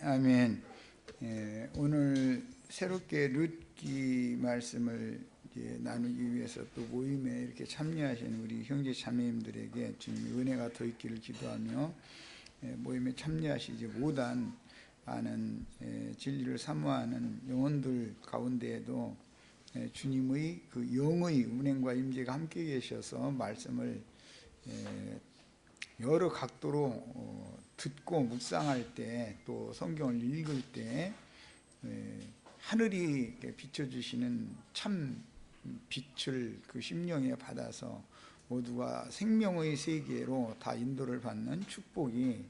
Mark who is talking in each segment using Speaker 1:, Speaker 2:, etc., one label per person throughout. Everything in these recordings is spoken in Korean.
Speaker 1: 아멘. 오늘 새롭게 룻기 말씀을 이제 나누기 위해서 또 모임에 이렇게 참여하신 우리 형제 자매님들에게 주님 은혜가 더 있기를 기도하며 모임에 참여하시지 못한 많은 진리를 사모하는 영혼들 가운데에도 주님의 그 영의 운행과 임재가 함께 계셔서 말씀을 여러 각도로 듣고 묵상할 때, 또 성경을 읽을 때 하늘이 비춰주시는 참 빛을 그 심령에 받아서 모두가 생명의 세계로 다 인도를 받는 축복이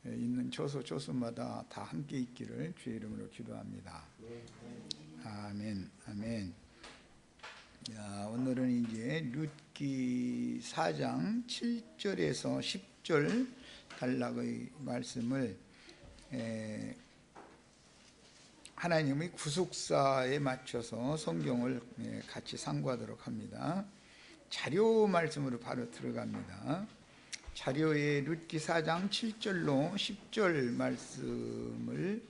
Speaker 1: 있는 조소마다 다 함께 있기를 주의 이름으로 기도합니다. 아멘. 아멘. 자, 오늘은 이제 룻기 4장 7절에서 10절 단락의 말씀을 하나님의 구속사에 맞춰서 성경을 같이 상고하도록 합니다. 자료 말씀으로 바로 들어갑니다. 자료에 룻기 4장 7절로 10절 말씀을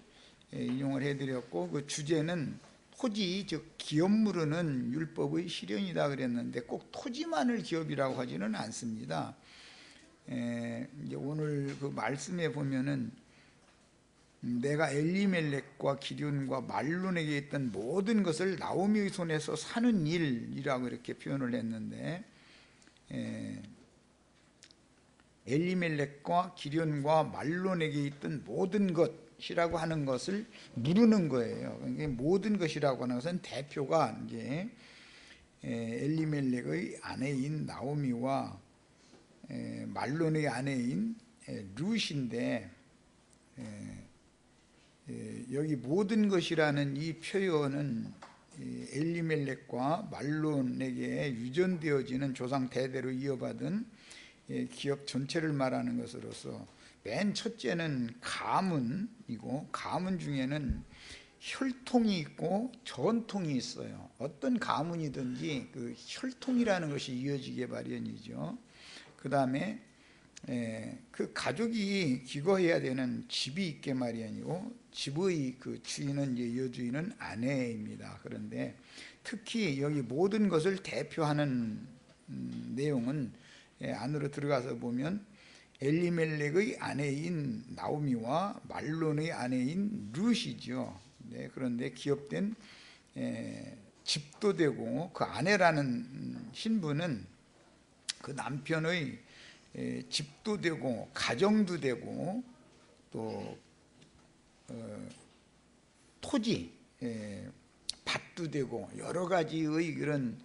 Speaker 1: 인용을 해드렸고, 그 주제는 토지, 즉 기업 무르는 율법의 실현이다 그랬는데 꼭 토지만을 기업이라고 하지는 않습니다. 이제 오늘 그 말씀에 보면은 내가 엘리멜렉과 기럐과 말론에게 있던 모든 것을 나오미의 손에서 사는 일이라고 이렇게 표현을 했는데, 엘리멜렉과 기럐과 말론에게 있던 모든 것이라고 하는 것을 무르는 거예요. 그러니까 모든 것이라고 하는 것은 대표가 이제 엘리멜렉의 아내인 나오미와 말론의 아내인 룻인데, 여기 모든 것이라는 이 표현은 엘리멜렉과 말론에게 유전되어지는 조상 대대로 이어받은 기업 전체를 말하는 것으로서, 맨 첫째는 가문이고, 가문 중에는 혈통이 있고 전통이 있어요. 어떤 가문이든지 그 혈통이라는 것이 이어지게 마련이죠. 그 다음에 그 가족이 기거해야 되는 집이 있게 마련이고, 집의 그 주인은 이제 여주인은 아내입니다. 그런데 특히 여기 모든 것을 대표하는 내용은 안으로 들어가서 보면 엘리멜렉의 아내인 나오미와 말론의 아내인 룻이죠. 그런데 기업된 집도 되고, 그 아내라는 신분은 그 남편의 집도 되고 가정도 되고, 또 토지, 밭도 되고, 여러 가지의 그런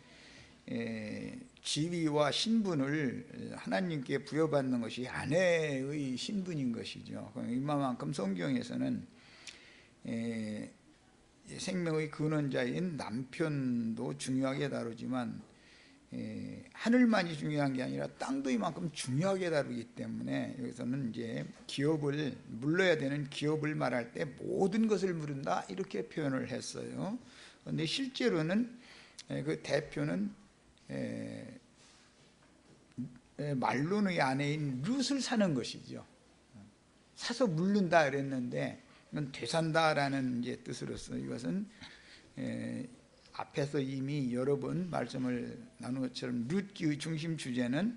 Speaker 1: 지위와 신분을 하나님께 부여받는 것이 아내의 신분인 것이죠. 이만큼 성경에서는 생명의 근원자인 남편도 중요하게 다루지만 하늘만이 중요한 게 아니라 땅도 이만큼 중요하게 다루기 때문에, 여기서는 이제 기업을 물러야 되는 기업을 말할 때 모든 것을 물은다 이렇게 표현을 했어요. 그런데 실제로는 그 대표는 말론의 아내인 룻을 사는 것이죠. 사서 물른다 그랬는데 이건 되산다라는 이제 뜻으로서, 이것은 앞에서 이미 여러 번 말씀을 나눈 것처럼 룻기의 중심 주제는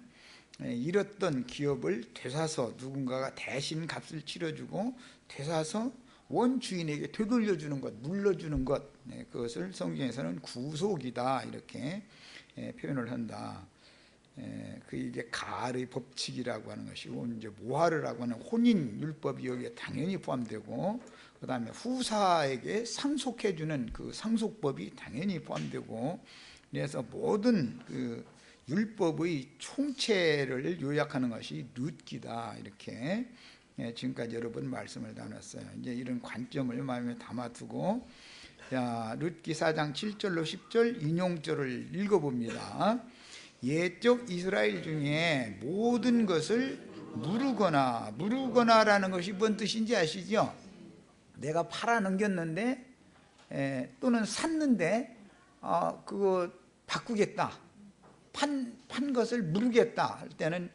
Speaker 1: 잃었던 기업을 되사서 누군가가 대신 값을 치러주고 되사서 원주인에게 되돌려주는 것, 물러주는 것, 그것을 성경에서는 구속이다 이렇게 표현을 한다. 그 이게 가을의 법칙이라고 하는 것이고, 이제 모하르라고 하는 혼인 율법이 여기에 당연히 포함되고, 그 다음에 후사에게 상속해주는 그 상속법이 당연히 포함되고, 그래서 모든 그 율법의 총체를 요약하는 것이 룻기다 이렇게 지금까지 여러 번 말씀을 나눴어요. 이제 이런 관점을 마음에 담아두고, 자, 룻기 4장 7절로 10절 인용절을 읽어봅니다. 옛적 이스라엘 중에 모든 것을 무르거나라는 것이 뭔 뜻인지 아시죠? 내가 팔아 넘겼는데 또는 샀는데 그거 바꾸겠다, 판 것을 무르겠다 할 때는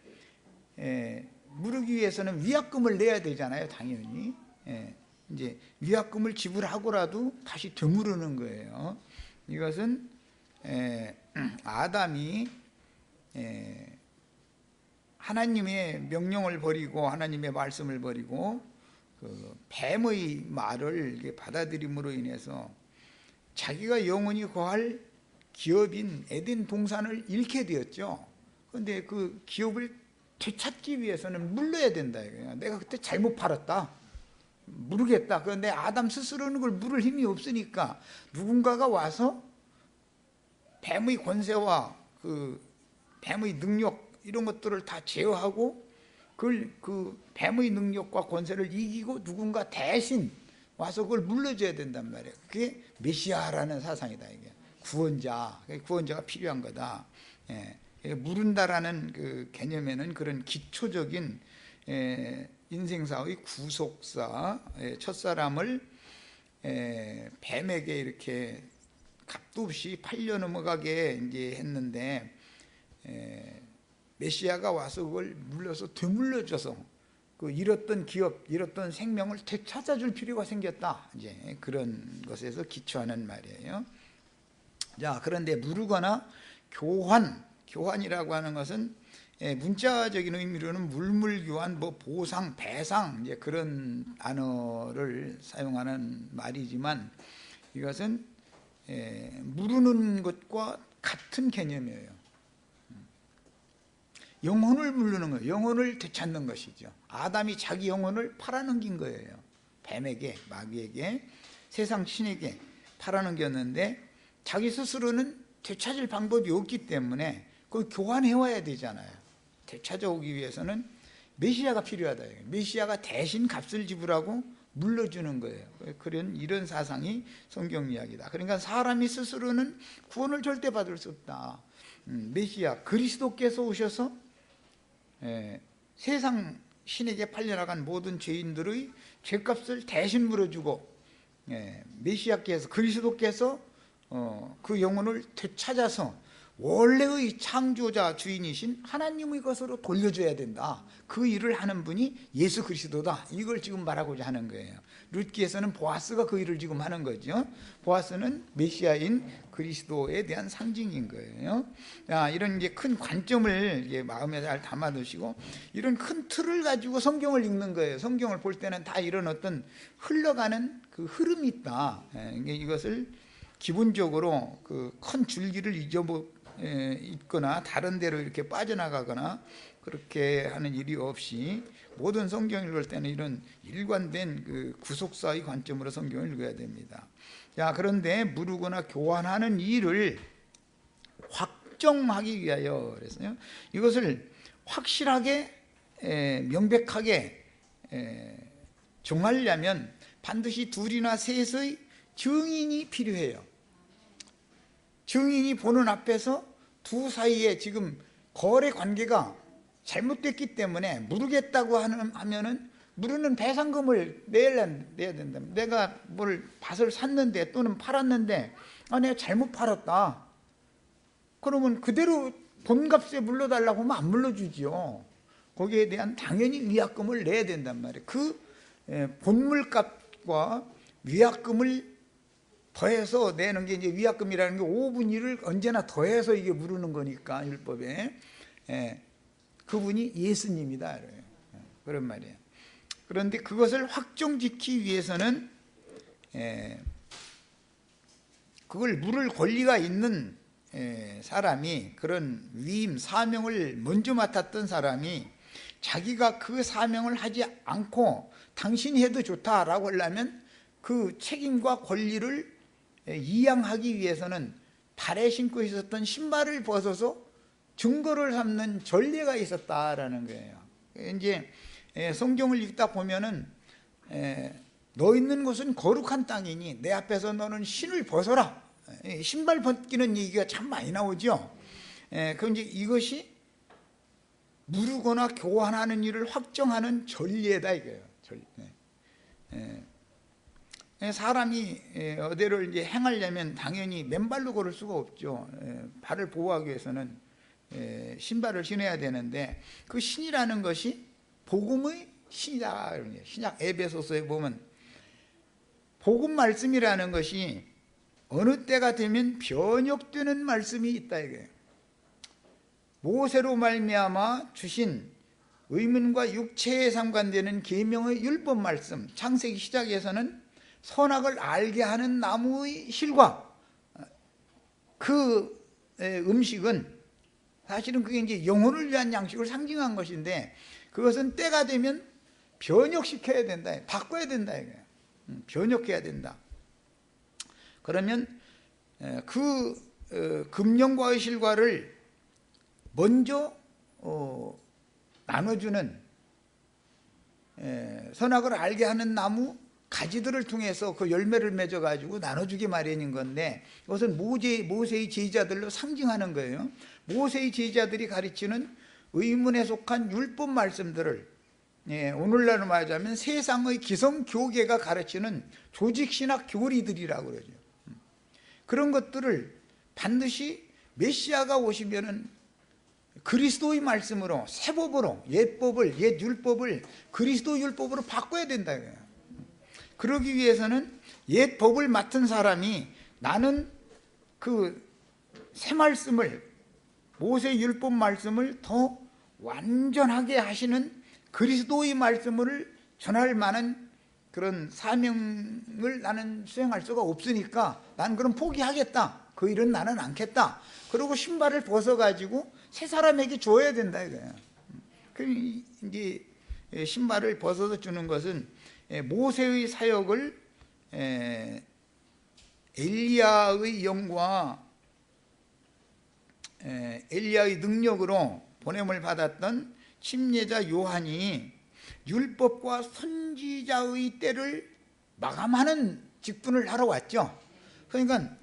Speaker 1: 무르기 위해서는 위약금을 내야 되잖아요, 당연히. 이제 위약금을 지불하고라도 다시 되물으는 거예요. 이것은 아담이 하나님의 명령을 버리고 하나님의 말씀을 버리고 그 뱀의 말을 받아들임으로 인해서 자기가 영원히 거할 기업인 에덴 동산을 잃게 되었죠. 그런데 그 기업을 되찾기 위해서는 물러야 된다 이거예요. 내가 그때 잘못 팔았다, 물으겠다. 그런데 아담 스스로는 그걸 물을 힘이 없으니까 누군가가 와서 뱀의 권세와 그 뱀의 능력 이런 것들을 다 제어하고 그 뱀의 능력과 권세를 이기고 누군가 대신 와서 그걸 물려줘야 된단 말이에요. 그게 메시아라는 사상이다. 이게 구원자가 필요한 거다. 물은다라는 그 개념에는 그런 기초적인 인생사의 구속사, 첫사람을 뱀에게 이렇게 값도 없이 팔려 넘어가게 이제 했는데 메시아가 와서 그걸 물려서 되물려줘서 그 잃었던 기업, 잃었던 생명을 되찾아줄 필요가 생겼다. 이제 그런 것에서 기초하는 말이에요. 자, 그런데 물으거나 교환이라고 하는 것은 문자적인 의미로는 물물교환, 뭐 보상, 배상 이제 그런 단어를 사용하는 말이지만 이것은 물으는 것과 같은 개념이에요. 영혼을 물르는 거예요. 영혼을 되찾는 것이죠. 아담이 자기 영혼을 팔아넘긴 거예요. 뱀에게, 마귀에게, 세상 신에게 팔아넘겼는데 자기 스스로는 되찾을 방법이 없기 때문에 그걸 교환해와야 되잖아요. 되찾아오기 위해서는 메시아가 필요하다. 메시아가 대신 값을 지불하고 물려주는 거예요. 이런 사상이 성경 이야기다. 그러니까 사람이 스스로는 구원을 절대 받을 수 없다. 메시아 그리스도께서 오셔서 세상 신에게 팔려나간 모든 죄인들의 죄값을 대신 물어주고 메시아께서 그리스도께서 그 영혼을 되찾아서 원래의 창조자 주인이신 하나님의 것으로 돌려줘야 된다. 그 일을 하는 분이 예수 그리스도다. 이걸 지금 말하고자 하는 거예요. 룻기에서는 보아스가 그 일을 지금 하는 거죠. 보아스는 메시아인 그리스도에 대한 상징인 거예요. 자, 이런 이제 큰 관점을 이제 마음에 잘 담아두시고 이런 큰 틀을 가지고 성경을 읽는 거예요. 성경을 볼 때는 다 이런 어떤 흘러가는 그 흐름이 있다. 이것을 기본적으로 그 큰 줄기를 잊거나 다른 데로 이렇게 빠져나가거나 그렇게 하는 일이 없이 모든 성경을 읽을 때는 이런 일관된 그 구속사의 관점으로 성경을 읽어야 됩니다. 자, 그런데 물으거나 교환하는 일을 확정하기 위하여 그랬어요. 이것을 확실하게 명백하게 정하려면 반드시 둘이나 셋의 증인이 필요해요. 증인이 보는 앞에서 두 사이에 지금 거래 관계가 잘못됐기 때문에 물으겠다고 하면은 물으는 배상금을 내야 된다. 내가 뭘 밭을 샀는데 또는 팔았는데 내가 잘못 팔았다. 그러면 그대로 본값에 물러달라고 하면 안 물러주지요. 거기에 대한 당연히 위약금을 내야 된단 말이에요. 그 본물값과 위약금을 더해서 내는 게 이제 위약금이라는 게 5분 1을 언제나 더해서 이게 물으는 거니까 율법에 그분이 예수님이다 그런 말이에요. 그런데 그것을 확정짓기 위해서는 그걸 물을 권리가 있는 사람이 그런 위임 사명을 먼저 맡았던 사람이 자기가 그 사명을 하지 않고 당신이 해도 좋다라고 하려면 그 책임과 권리를 이양하기 위해서는 발에 신고 있었던 신발을 벗어서 증거를 삼는 전례가 있었다라는 거예요. 이제 성경을 읽다 보면은 너 있는 곳은 거룩한 땅이니 내 앞에서 너는 신을 벗어라. 신발 벗기는 얘기가 참 많이 나오죠. 그런데 이것이 물으거나 교환하는 일을 확정하는 전례다 이거예요. 사람이 어디를 이제 행하려면 당연히 맨발로 걸을 수가 없죠. 발을 보호하기 위해서는 신발을 신어야 되는데 그 신이라는 것이 복음의 신약 에베소서에 보면 복음 말씀이라는 것이 어느 때가 되면 변혁되는 말씀이 있다 이거예요. 모세로 말미암아 주신 의문과 육체에 상관되는 계명의 율법 말씀, 창세기 시작에서는 선악을 알게 하는 나무의 실과 그 음식은 사실은 그게 이제 영혼을 위한 양식을 상징한 것인데, 그것은 때가 되면 변혁시켜야 된다, 바꿔야 된다 이거예요. 변혁해야 된다. 그러면 그 금령과의 실과를 먼저 나눠주는, 선악을 알게 하는 나무 가지들을 통해서 그 열매를 맺어가지고 나눠주기 마련인 건데, 그것은 모세의 제자들로 상징하는 거예요. 모세의 제자들이 가르치는 의문에 속한 율법 말씀들을, 오늘날로 말하자면 세상의 기성교계가 가르치는 조직신학 교리들이라고 그러죠. 그런 것들을 반드시 메시아가 오시면은 그리스도의 말씀으로, 새 법으로, 옛 율법을 그리스도 율법으로 바꿔야 된다. 그러기 위해서는 옛 법을 맡은 사람이 나는 그 새 말씀을, 모세 율법 말씀을 더 완전하게 하시는 그리스도의 말씀을 전할 만한 그런 사명을 나는 수행할 수가 없으니까 나는 그럼 포기하겠다. 그 일은 나는 않겠다. 그리고 신발을 벗어가지고 새 사람에게 줘야 된다 이거예요. 그럼 이제 신발을 벗어서 주는 것은 모세의 사역을 엘리야의 영과 엘리야의 능력으로 보냄을 받았던 침례자 요한이 율법과 선지자의 때를 마감하는 직분을 하러 왔죠. 그러니까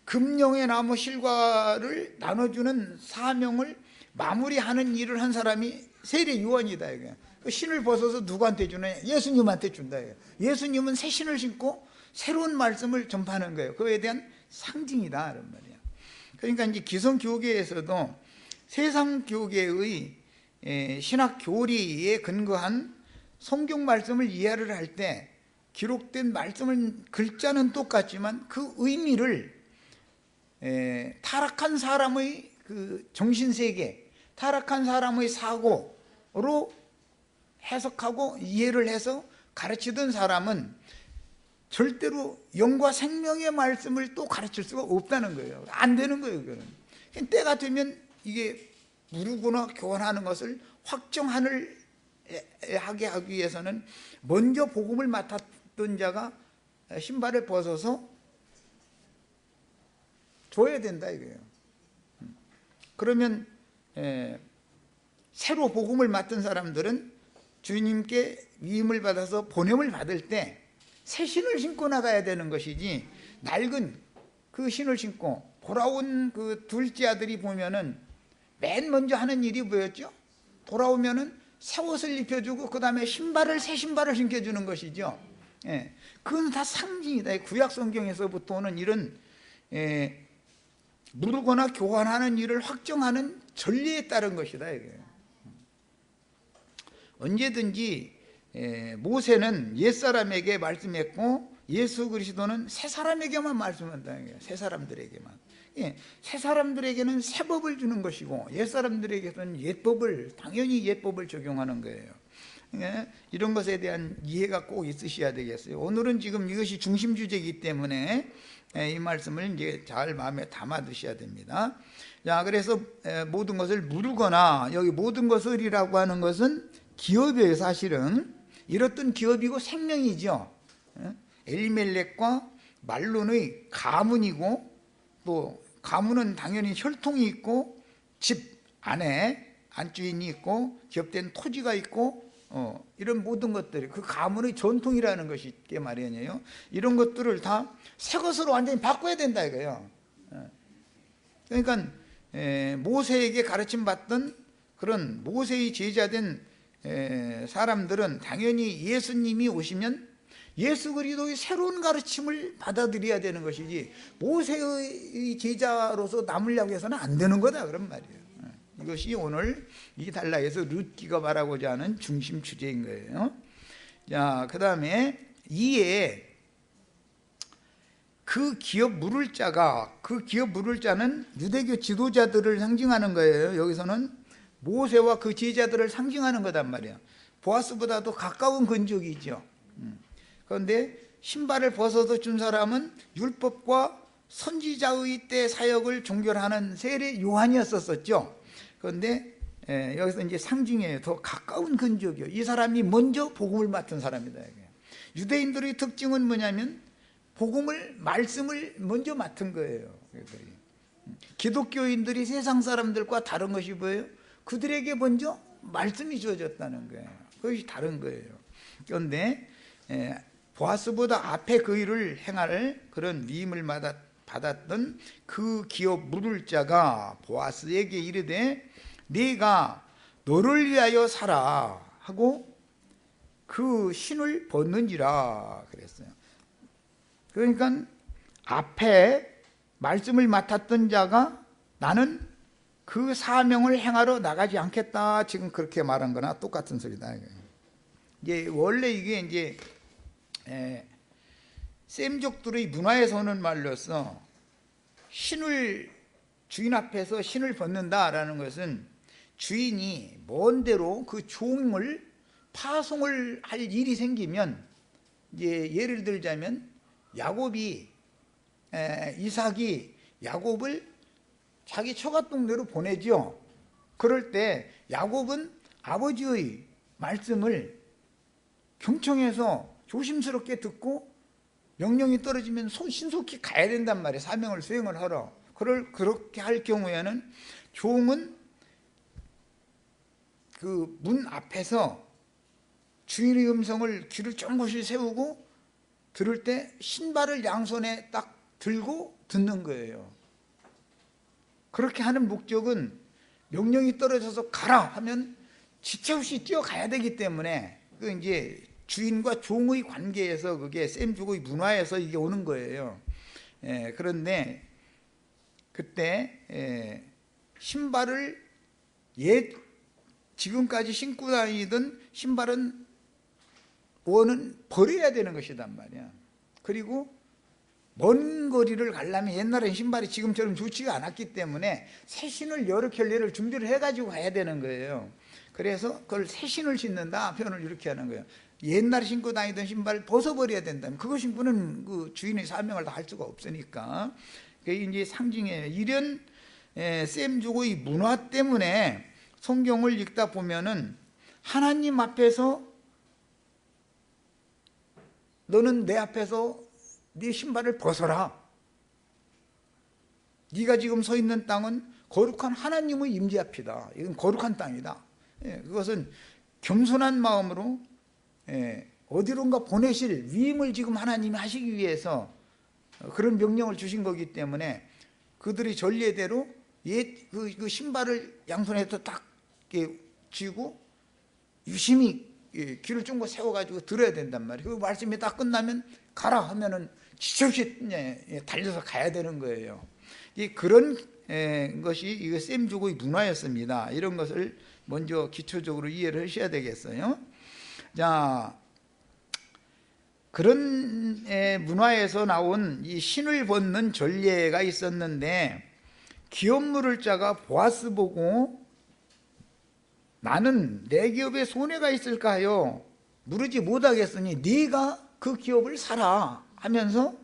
Speaker 1: 금령의 나무 실과를 나눠주는 사명을 마무리하는 일을 한 사람이 세례 요한이다 이게. 그 신을 벗어서 누구한테 주느냐? 예수님한테 준다 이게. 예수님은 새 신을 신고 새로운 말씀을 전파하는 거예요. 그에 대한 상징이다 이런 말이야. 그러니까 이제 기성교계에서도 세상 교계의 신학 교리에 근거한 성경 말씀을 이해를 할 때 기록된 말씀은 글자는 똑같지만 그 의미를 타락한 사람의 그 정신세계, 타락한 사람의 사고로 해석하고 이해를 해서 가르치던 사람은 절대로 영과 생명의 말씀을 또 가르칠 수가 없다는 거예요. 안 되는 거예요. 그거는. 때가 되면 이게 무르거나 교환하는 것을 확정하게 하기 위해서는 먼저 복음을 맡았던 자가 신발을 벗어서 줘야 된다 이거예요. 그러면 새로 복음을 맡은 사람들은 주님께 위임을 받아서 보냄을 받을 때 새 신을 신고 나가야 되는 것이지, 낡은 그 신을 신고 돌아온 그 둘째 아들이 보면은 맨 먼저 하는 일이 뭐였죠? 돌아오면은 새 옷을 입혀주고 그 다음에 새 신발을 신겨주는 것이죠. 그건 다 상징이다. 구약 성경에서부터 오는 이런 누르거나 교환하는 일을 확정하는 전례에 따른 것이다 이게. 언제든지 모세는 옛사람에게 말씀했고 예수 그리스도는 새 사람에게만 말씀한다는 거예요. 새 사람들에게만. 새 사람들에게는 새 법을 주는 것이고 옛사람들에게는 당연히 옛법을 적용하는 거예요. 이런 것에 대한 이해가 꼭 있으셔야 되겠어요. 오늘은 지금 이것이 중심 주제이기 때문에 이 말씀을 이제 잘 마음에 담아 두셔야 됩니다. 자, 그래서 모든 것을 무르거나, 여기 모든 것을이라고 하는 것은 기업이에요. 사실은 이렇던 기업이고 생명이죠. 엘리멜렉과 말론의 가문이고, 또 가문은 당연히 혈통이 있고 집 안에 안주인이 있고 기업된 토지가 있고 이런 모든 것들이 그 가문의 전통이라는 것이 있게 마련이에요. 이런 것들을 다 새 것으로 완전히 바꿔야 된다 이거예요. 그러니까 모세에게 가르침 받던 그런 모세의 제자된 사람들은 당연히 예수님이 오시면 예수 그리스도의 새로운 가르침을 받아들여야 되는 것이지 모세의 제자로서 남으려고 해서는 안 되는 거다 그런 말이에요. 이것이 오늘 이 단락에서 룻기가 말하고자 하는 중심 주제인 거예요. 자, 그 다음에 2에 그 기업 물을 자가, 그 기업 물을 자는 유대교 지도자들을 상징하는 거예요. 여기서는 모세와 그 제자들을 상징하는 거단 말이에요. 보아스보다도 가까운 근족이죠. 그런데 신발을 벗어서 준 사람은 율법과 선지자의 때 사역을 종결하는 세례 요한이었었죠. 그런데 여기서 이제 상징이에요. 더 가까운 근족이요. 이 사람이 먼저 복음을 맡은 사람이다. 유대인들의 특징은 뭐냐면 복음을, 말씀을 먼저 맡은 거예요. 기독교인들이 세상 사람들과 다른 것이 뭐예요? 그들에게 먼저 말씀이 주어졌다는 거예요. 그것이 다른 거예요. 그런데 보아스보다 앞에 그 일을 행할 그런 위임을 받았던 그 기업 물을 자가 보아스에게 이르되 네가 너를 위하여 살아 하고 그 신을 벗는지라 그랬어요. 그러니까 앞에 말씀을 맡았던 자가 나는 그 사명을 행하러 나가지 않겠다, 지금 그렇게 말한 거나 똑같은 소리다. 이게 원래 이게 이제 셈족들의 문화에서 오는 말로서 신을, 주인 앞에서 신을 벗는다라는 것은 주인이 먼대로 그 종을 파송을 할 일이 생기면, 이제 예를 들자면 야곱이, 이삭이 야곱을 자기 처갓동네로 보내죠. 그럴 때 야곱은 아버지의 말씀을 경청해서 조심스럽게 듣고 명령이 떨어지면 신속히 가야 된단 말이에요. 사명을 수행을 하러. 그렇게 할 경우에는 종은 그 문 앞에서 주인의 음성을 귀를 쫑긋이 세우고 들을 때 신발을 양손에 딱 들고 듣는 거예요. 그렇게 하는 목적은 명령이 떨어져서 가라 하면 지체 없이 뛰어가야 되기 때문에 그 이제 주인과 종의 관계에서 그게 셈족의 문화에서 이게 오는 거예요. 그런데 그때 신발을 지금까지 신고 다니던 신발은 원은 버려야 되는 것이단 말이야. 그리고 먼 거리를 가려면 옛날엔 신발이 지금처럼 좋지가 않았기 때문에 새 신을 여러 켤레를 준비를 해가지고 가야 되는 거예요. 그래서 그걸 새 신을 신는다 표현을 이렇게 하는 거예요. 옛날에 신고 다니던 신발을 벗어버려야 된다면 그거 신고는 그 주인의 사명을 다 할 수가 없으니까 그게 이제 상징이에요. 이런 셈족의 문화 때문에 성경을 읽다 보면은 하나님 앞에서 너는 내 앞에서 네 신발을 벗어라. 네가 지금 서 있는 땅은 거룩한 하나님의 임재 앞이다. 이건 거룩한 땅이다. 그것은 겸손한 마음으로 어디론가 보내실 위임을 지금 하나님이 하시기 위해서 그런 명령을 주신 거기 때문에 그들이 전례대로 그 신발을 양손에서 딱 쥐고 유심히 귀를 쫑긋 세워가지고 들어야 된단 말이에요. 그 말씀이 딱 끝나면 가라 하면은 지체없이 달려서 가야 되는 거예요. 그런 것이 이거 셈족의 문화였습니다. 이런 것을 먼저 기초적으로 이해를 하셔야 되겠어요. 자, 그런 문화에서 나온 이 신을 벗는 전례가 있었는데 기업 물을 자가 보아스 보고 나는 내 기업에 손해가 있을까 하여 물으지 못하겠으니 네가 그 기업을 사라 하면서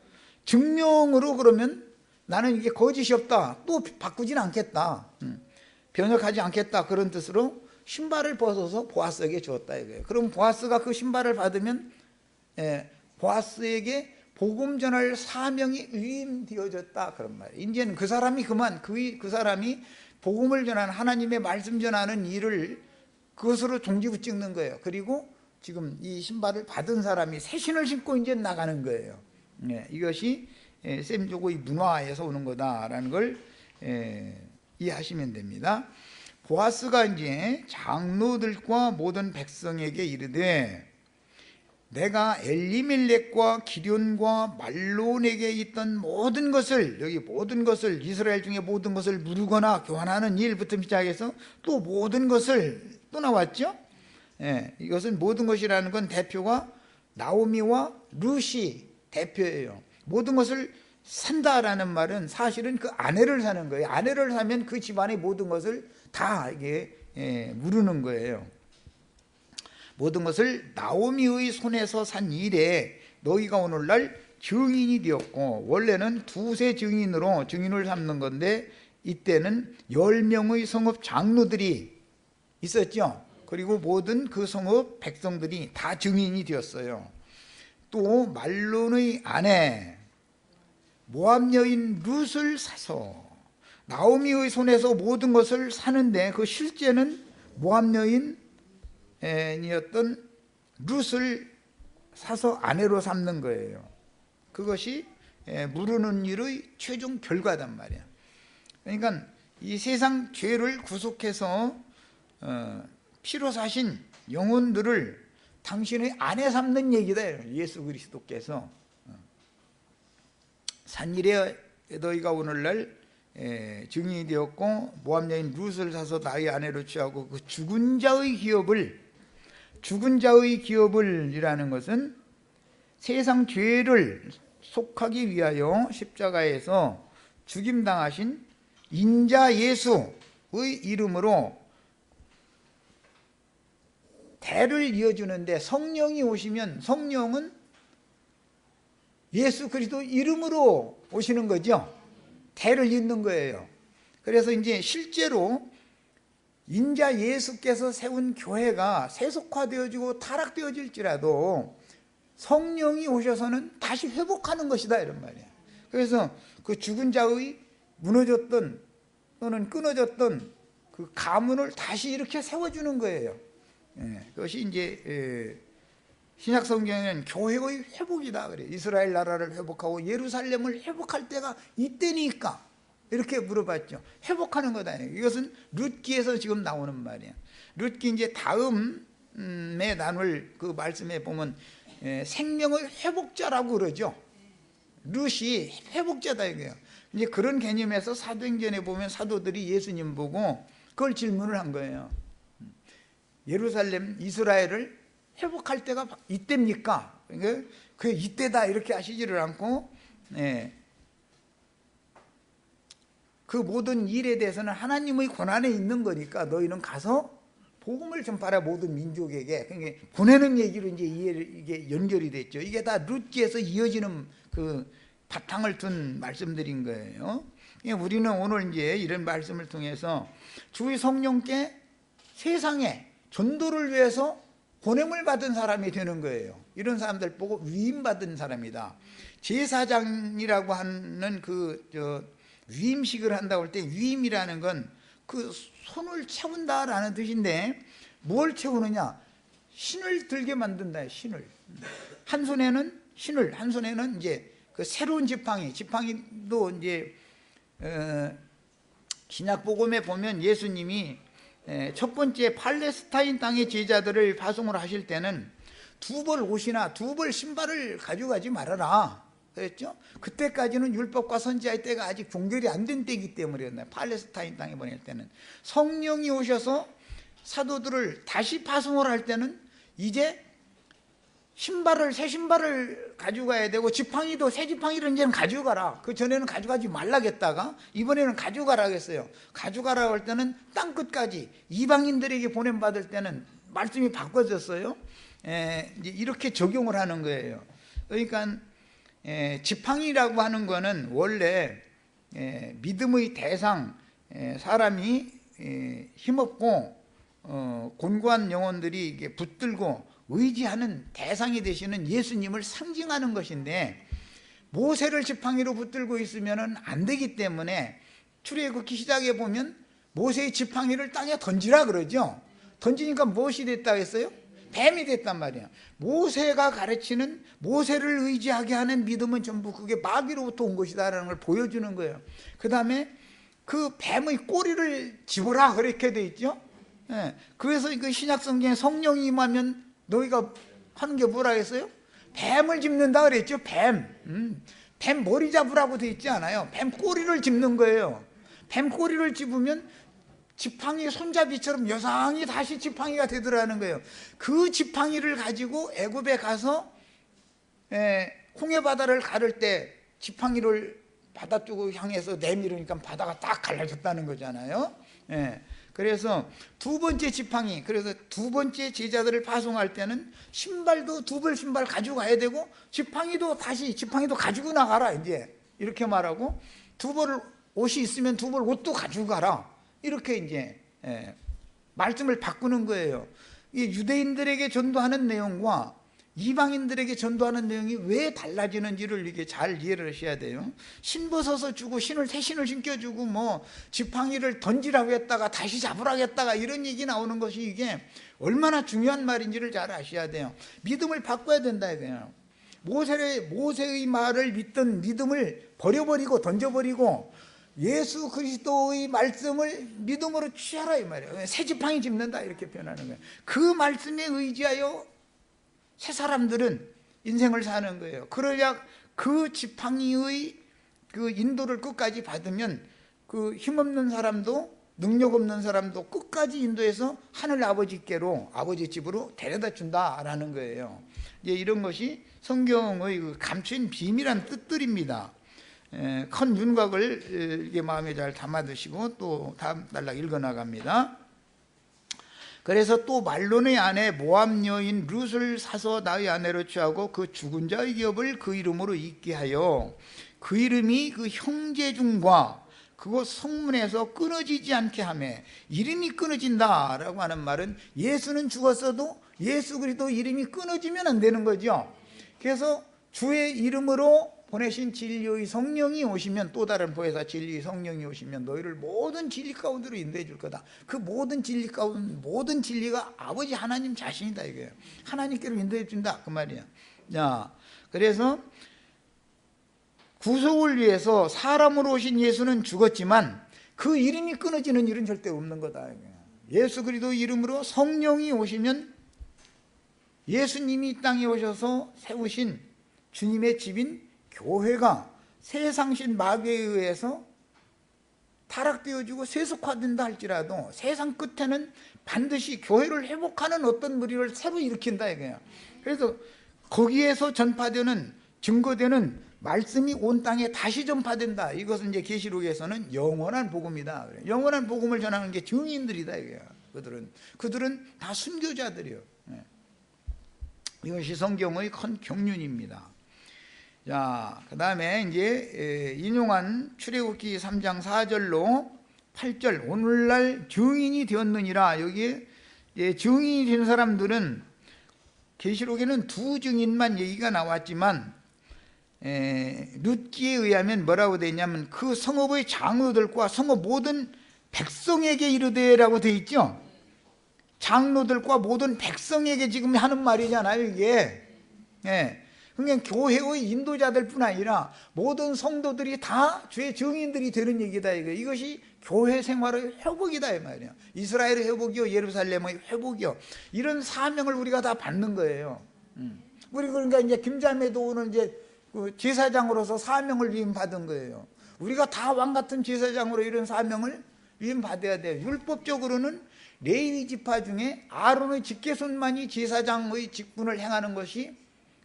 Speaker 1: 증명으로 그러면 나는 이게 거짓이 없다, 또 바꾸진 않겠다, 변혁하지 않겠다, 그런 뜻으로 신발을 벗어서 보아스에게 주었다 이거예요. 그럼 보아스가 그 신발을 받으면 보아스에게 복음 전할 사명이 위임되어졌다 그런 말이에요. 이제는 그 사람이 그 사람이 복음을 전하는, 하나님의 말씀 전하는 일을 그것으로 종지부 찍는 거예요. 그리고 지금 이 신발을 받은 사람이 새 신을 신고 이제 나가는 거예요. 이것이 셈족의 문화에서 오는 거다라는 걸 이해하시면 됩니다. 보아스가 이제 장로들과 모든 백성에게 이르되 내가 엘리멜렉과 기럨과 말론에게 있던 모든 것을, 여기 모든 것을, 이스라엘 중에 모든 것을 무르거나 교환하는 일부터 시작해서 또 모든 것을 또 나왔죠. 이것은 모든 것이라는 건 대표가 나오미와 룻이 대표예요. 모든 것을 산다라는 말은 사실은 그 아내를 사는 거예요. 아내를 사면 그 집안의 모든 것을 다 이게 무르는 거예요. 모든 것을 나오미의 손에서 산 이래 너희가 오늘날 증인이 되었고, 원래는 두세 증인으로 증인을 삼는 건데 이때는 10명의 성읍 장로들이 있었죠. 그리고 모든 그 성읍 백성들이 다 증인이 되었어요. 또 말론의 아내 모압 여인 룻을 사서, 나오미의 손에서 모든 것을 사는데 그 실제는 모압 여인이었던 룻을 사서 아내로 삼는 거예요. 그것이 무르는 일의 최종 결과단 말이야. 그러니까 이 세상 죄를 구속해서 피로 사신 영혼들을 당신의 아내 삼는 얘기다. 예수 그리스도께서 산일에 너희가 오늘날 증인이 되었고 모압 여인 룻을 사서 나의 아내로 취하고, 그 죽은 자의 기업을이라는 것은 세상 죄를 속하기 위하여 십자가에서 죽임당하신 인자 예수의 이름으로 대를 이어주는데, 성령이 오시면 성령은 예수 그리스도 이름으로 오시는 거죠. 대를 잇는 거예요. 그래서 이제 실제로 인자 예수께서 세운 교회가 세속화되어지고 타락되어질지라도 성령이 오셔서는 다시 회복하는 것이다, 이런 말이에요. 그래서 그 죽은 자의 무너졌던 또는 끊어졌던 그 가문을 다시 이렇게 세워주는 거예요. 그것이 이제 신약 성경에는 교회의 회복이다 그래요. 이스라엘 나라를 회복하고 예루살렘을 회복할 때가 이때니까 이렇게 물어봤죠. 회복하는 거다. 이것은 룻기에서 지금 나오는 말이에요. 룻기 이제 다음에 나눌 그 말씀에 보면 생명의 회복자라고 그러죠. 룻이 회복자다 이거예요. 이제 그런 개념에서 사도행전에 보면 사도들이 예수님 보고 그걸 질문을 한 거예요. 예루살렘, 이스라엘을 회복할 때가 이때입니까? 그러니까 그게 이때다 이렇게 하시지를 않고, 그 모든 일에 대해서는 하나님의 권한에 있는 거니까 너희는 가서 복음을 전파하라 모든 민족에게. 그러니까 보내는 얘기로 이제 이게 연결이 됐죠. 이게 다 룻기에서 이어지는 그 바탕을 둔 말씀들인 거예요. 우리는 오늘 이제 이런 말씀을 통해서 주의 성령께 세상에 전도를 위해서 보냄을 받은 사람이 되는 거예요. 이런 사람들 보고 위임받은 사람이다. 제사장이라고 하는 위임식을 한다고 할 때 위임이라는 건 그 손을 채운다라는 뜻인데, 뭘 채우느냐? 신을 들게 만든다. 신을. 한 손에는 신을, 한 손에는 이제 그 새로운 지팡이도 이제 신약 복음에 보면 예수님이 첫 번째 팔레스타인 땅의 제자들을 파송을 하실 때는 2벌 옷이나 2벌 신발을 가져가지 말아라 그랬죠. 그때까지는 율법과 선지자의 때가 아직 종결이 안 된 때이기 때문이었나요. 팔레스타인 땅에 보낼 때는 성령이 오셔서 사도들을 다시 파송을 할 때는 이제 새 신발을 가져가야 되고, 지팡이도 새 지팡이를 이제는 가져가라. 그 전에는 가져가지 말라겠다가 이번에는 가져가라 했어요. 가져가라고 할 때는 땅 끝까지 이방인들에게 보냄받을 때는 말씀이 바꿔졌어요. 이제 이렇게 적용을 하는 거예요. 그러니까 지팡이라고 하는 거는 원래 믿음의 대상, 사람이 힘없고 곤고한 영혼들이 이게 붙들고 의지하는 대상이 되시는 예수님을 상징하는 것인데, 모세를 지팡이로 붙들고 있으면 안 되기 때문에 출애굽기 시작에 보면 모세의 지팡이를 땅에 던지라 그러죠. 던지니까 무엇이 됐다 했어요? 뱀이 됐단 말이야. 모세가 가르치는, 모세를 의지하게 하는 믿음은 전부 그게 마귀로부터 온 것이다라는 걸 보여주는 거예요. 그 다음에 그 뱀의 꼬리를 집어라 그렇게 돼 있죠. 그래서 그 신약 성경에 성령이 임하면 너희가 하는 게 뭐라 했어요? 뱀을 짚는다 그랬죠. 뱀 머리 잡으라고 돼 있지 않아요. 뱀 꼬리를 짚는 거예요. 뱀 꼬리를 짚으면 지팡이 손잡이처럼 여상히 다시 지팡이가 되더라는 거예요. 그 지팡이를 가지고 애굽에 가서 홍해 바다를 가를 때 지팡이를 바다 쪽을 향해서 내밀으니까 바다가 딱 갈라졌다는 거잖아요. 그래서 두 번째 지팡이, 그래서 두 번째 제자들을 파송할 때는 신발도 두 벌 신발 가지고 가야 되고 지팡이도 가지고 나가라, 이제 이렇게 말하고, 두 벌 옷이 있으면 두 벌 옷도 가지고 가라, 이렇게 이제 말씀을 바꾸는 거예요. 이 유대인들에게 전도하는 내용과 이방인들에게 전도하는 내용이 왜 달라지는지를 이게 잘 이해를 하셔야 돼요. 신 벗어서 주고 새 신을 신겨주고 뭐 지팡이를 던지라고 했다가 다시 잡으라고 했다가 이런 얘기 나오는 것이 이게 얼마나 중요한 말인지를 잘 아셔야 돼요. 믿음을 바꿔야 된다 이거예요. 모세의 말을 믿던 믿음을 버려버리고 던져버리고 예수 그리스도의 말씀을 믿음으로 취하라 이 말이에요. 새 지팡이 짚는다 이렇게 표현하는 거예요. 그 말씀에 의지하여 새 사람들은 인생을 사는 거예요. 그러야 그 지팡이의 그 인도를 끝까지 받으면 그 힘없는 사람도 능력 없는 사람도 끝까지 인도해서 하늘 아버지께로, 아버지 집으로 데려다 준다라는 거예요. 이제 이런 것이 성경의 그 감추인 비밀한 뜻들입니다. 큰 윤곽을 이게 마음에 잘 담아두시고 또 다음 단락 읽어나갑니다. 그래서 또 말론의 아내 모압 여인 룻을 사서 나의 아내로 취하고 그 죽은 자의 기업을 그 이름으로 잊게 하여 그 이름이 그 형제중과 그곳 성문에서 끊어지지 않게 하며, 이름이 끊어진다라고 하는 말은 예수는 죽었어도 예수 그리스도 이름이 끊어지면 안 되는 거죠. 그래서 주의 이름으로 보내신 진리의 성령이 오시면, 또 다른 보혜사 진리의 성령이 오시면 너희를 모든 진리 가운데로 인도해 줄 거다. 그 모든 진리 가운데, 모든 진리가 아버지 하나님 자신이다 이거예요. 하나님께로 인도해 준다 그 말이야. 자, 그래서 구속을 위해서 사람으로 오신 예수는 죽었지만 그 이름이 끊어지는 일은 절대 없는 거다. 예수 그리스도 이름으로 성령이 오시면 예수님이 이 땅에 오셔서 세우신 주님의 집인 교회가 세상신 마귀에 의해서 타락되어지고 세속화된다 할지라도 세상 끝에는 반드시 교회를 회복하는 어떤 무리를 새로 일으킨다 이거예요. 그래서 거기에서 전파되는, 증거되는 말씀이 온 땅에 다시 전파된다. 이것은 이제 계시록에서는 영원한 복음이다. 영원한 복음을 전하는 게 증인들이다 이거예요. 그들은 다 순교자들이요. 이것이 성경의 큰 경륜입니다. 자, 그 다음에 이제 인용한 출애굽기 3장 4절로 8절, 오늘날 증인이 되었느니라. 여기에 증인이 된 사람들은 계시록에는 두 증인만 얘기가 나왔지만 룻기에 의하면 뭐라고 되어 있냐면 그 성읍의 장로들과 성읍 모든 백성에게 이르되라고 되어 있죠. 장로들과 모든 백성에게 지금 하는 말이잖아요 이게. 그러니까 교회의 인도자들뿐 아니라 모든 성도들이 다 주의 증인들이 되는 얘기다 이것이 교회 생활의 회복이다 이 말이에요. 이스라엘의 회복이요, 예루살렘의 회복이요, 이런 사명을 우리가 다 받는 거예요. 우리 그러니까 이제 김자매도 오늘 이제 그 제사장으로서 사명을 위임 받은 거예요. 우리가 다 왕 같은 제사장으로 이런 사명을 위임 받아야 돼요. 율법적으로는 레위 지파 중에 아론의 직계손만이 제사장의 직분을 행하는 것이,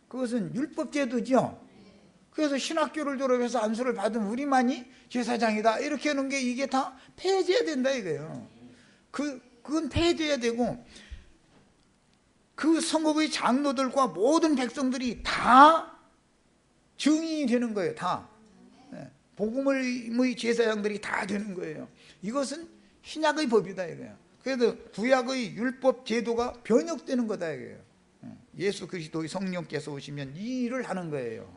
Speaker 1: 그것은 율법 제도죠. 그래서 신학교를 졸업해서 안수를 받은 우리만이 제사장이다 이렇게 하는 게 이게 다 폐해져야 된다 이거예요. 그건 폐해져야 되고 그 성읍의 장로들과 모든 백성들이 다 증인이 되는 거예요. 다 복음의 제사장들이 다 되는 거예요. 이것은 신약의 법이다 이거예요. 그래도 구약의 율법 제도가 변혁되는 거다 이거예요. 예수 그리스도의 성령께서 오시면 이 일을 하는 거예요.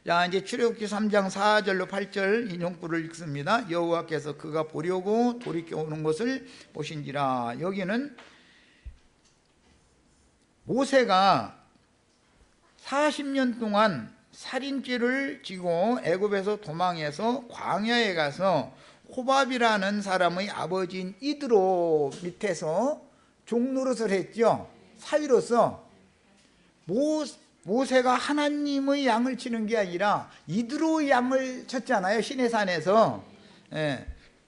Speaker 1: 자, 이제 출애굽기 3장 4절로 8절 인용구를 읽습니다. 여호와께서 그가 보려고 돌이켜 오는 것을 보신지라. 여기는 모세가 40년 동안 살인죄를 지고 애굽에서 도망해서 광야에 가서 호밥이라는 사람의 아버지인 이드로 밑에서 종노릇을 했죠. 사위로서 모세가 하나님의 양을 치는 게 아니라 이드로의 양을 쳤잖아요, 시내산에서. 예.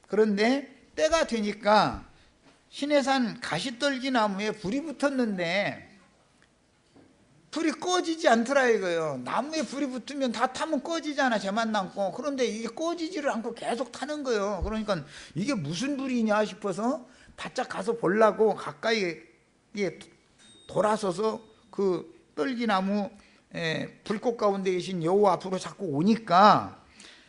Speaker 1: 그런데 때가 되니까 시내산 가시떨기 나무에 불이 붙었는데 불이 꺼지지 않더라 이거요. 나무에 불이 붙으면 다 타면 꺼지잖아, 재만 남고. 그런데 이게 꺼지지를 않고 계속 타는 거예요. 그러니까 이게 무슨 불이냐 싶어서 바짝 가서 보려고 가까이 돌아서서 그 떨기나무 불꽃 가운데 계신 여호와 앞으로 자꾸 오니까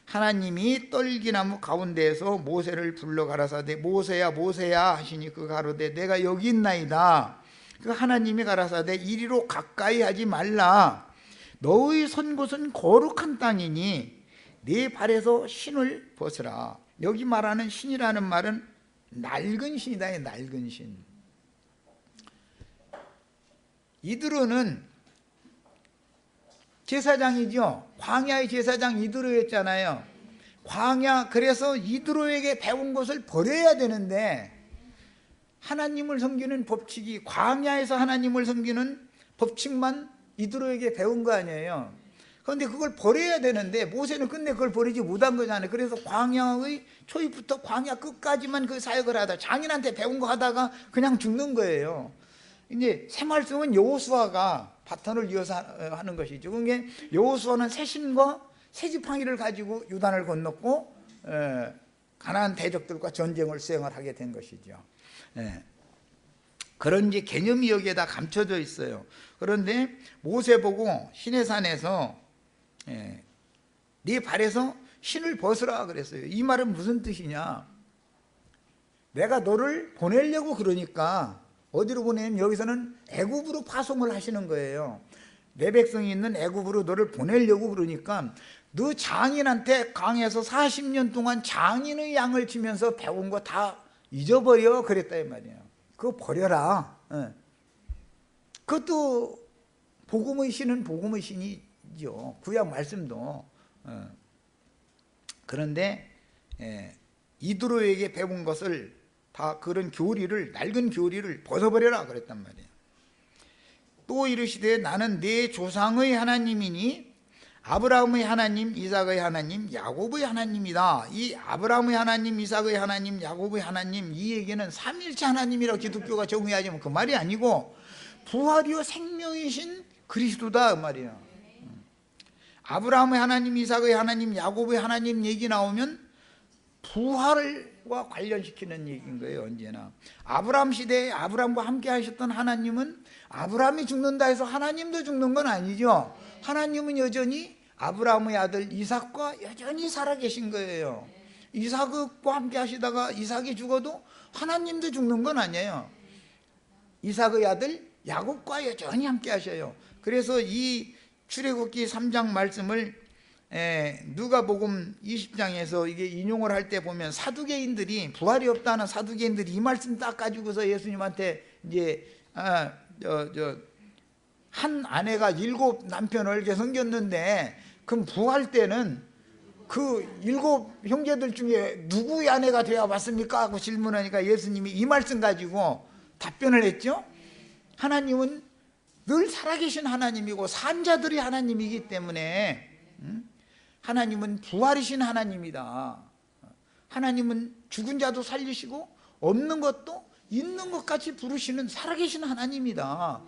Speaker 1: 하나님이 떨기나무 가운데에서 모세를 불러 가라사대 모세야 모세야 하시니 그 가로되 내가 여기 있나이다. 그 하나님이 가라사대 이리로 가까이 하지 말라. 너의 선 곳은 거룩한 땅이니 네 발에서 신을 벗으라. 여기 말하는 신이라는 말은 낡은 신이다. 낡은 신. 이드로는 제사장이죠. 광야의 제사장 이드로였잖아요. 광야, 그래서 이드로에게 배운 것을 버려야 되는데 하나님을 섬기는 법칙이, 광야에서 하나님을 섬기는 법칙만 이드로에게 배운 거 아니에요. 그런데 그걸 버려야 되는데 모세는 끝내 그걸 버리지 못한 거잖아요. 그래서 광야의 초입부터 광야 끝까지만 그 사역을 하다 장인한테 배운 거 하다가 그냥 죽는 거예요. 이제 새 말씀은 여호수아가 바톤을 이어서 하는 것이죠. 그게 여호수아는 새 신과 새 지팡이를 가지고 요단을 건넜고 가나안 대적들과 전쟁을 수행을 하게 된 것이죠. 그런 이제 개념이 여기에다 감춰져 있어요. 그런데 모세 보고 시내산에서 네 발에서 신을 벗으라 그랬어요. 이 말은 무슨 뜻이냐? 내가 너를 보내려고 그러니까 어디로 보내면 여기서는 애굽으로 파송을 하시는 거예요. 내 백성이 있는 애굽으로 너를 보내려고 그러니까 너 장인한테 강에서 40년 동안 장인의 양을 치면서 배운 거 다 잊어버려 그랬다 이 말이에요. 그거 버려라. 그것도 복음의 신은 복음의 신이죠. 구약 말씀도. 그런데 이드로에게 배운 것을 다 그런 교리를, 낡은 교리를 벗어버려라 그랬단 말이에요. 또 이르시되 나는 네 조상의 하나님이니 아브라함의 하나님, 이삭의 하나님, 야곱의 하나님이다. 이 아브라함의 하나님, 이삭의 하나님, 야곱의 하나님, 이 얘기는 삼일체 하나님이라고 기독교가 정의하지만 그 말이 아니고 부활이요 생명이신 그리스도다 그 말이에요. 아브라함의 하나님, 이삭의 하나님, 야곱의 하나님 얘기 나오면 부활과 관련시키는 얘기인 거예요. 언제나 아브라함 시대에 아브라함과 함께 하셨던 하나님은 아브라함이 죽는다 해서 하나님도 죽는 건 아니죠. 하나님은 여전히 아브라함의 아들 이삭과 여전히 살아계신 거예요. 이삭과 함께 하시다가 이삭이 죽어도 하나님도 죽는 건 아니에요. 이삭의 아들 야곱과 여전히 함께 하셔요. 그래서 이 출애굽기 3장 말씀을 누가복음 20장에서 이게 인용을 할 때 보면 사두개인들이, 부활이 없다는 사두개인들이 이 말씀 딱 가지고서 예수님한테 이제 한 아내가 7 남편을 이렇게 섬겼는데 그럼 부활 때는 그 7 형제들 중에 누구의 아내가 되어 봤습니까? 하고 질문하니까 예수님이 이 말씀 가지고 답변을 했죠. 하나님은 늘 살아계신 하나님이고 산자들이 하나님이기 때문에 하나님은 부활이신 하나님이다. 하나님은 죽은 자도 살리시고 없는 것도 있는 것 같이 부르시는 살아계신 하나님이다.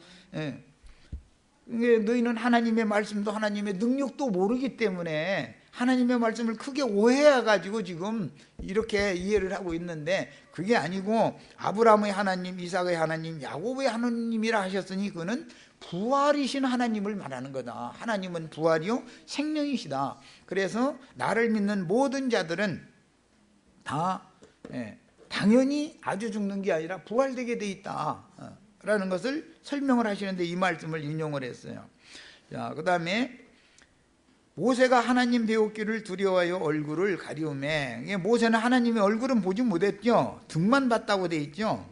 Speaker 1: 너희는 하나님의 말씀도 하나님의 능력도 모르기 때문에 하나님의 말씀을 크게 오해해가지고 지금 이렇게 이해를 하고 있는데 그게 아니고 아브라함의 하나님, 이삭의 하나님, 야곱의 하나님이라 하셨으니 그는 부활이신 하나님을 말하는 거다. 하나님은 부활이요 생명이시다. 그래서 나를 믿는 모든 자들은 다 당연히 아주 죽는 게 아니라 부활되게 돼 있다 라는 것을 설명을 하시는데 이 말씀을 인용을 했어요. 자, 그 다음에 모세가 하나님 배웠기를 두려워하여 얼굴을 가리우매. 모세는 하나님의 얼굴은 보지 못했죠. 등만 봤다고 돼 있죠.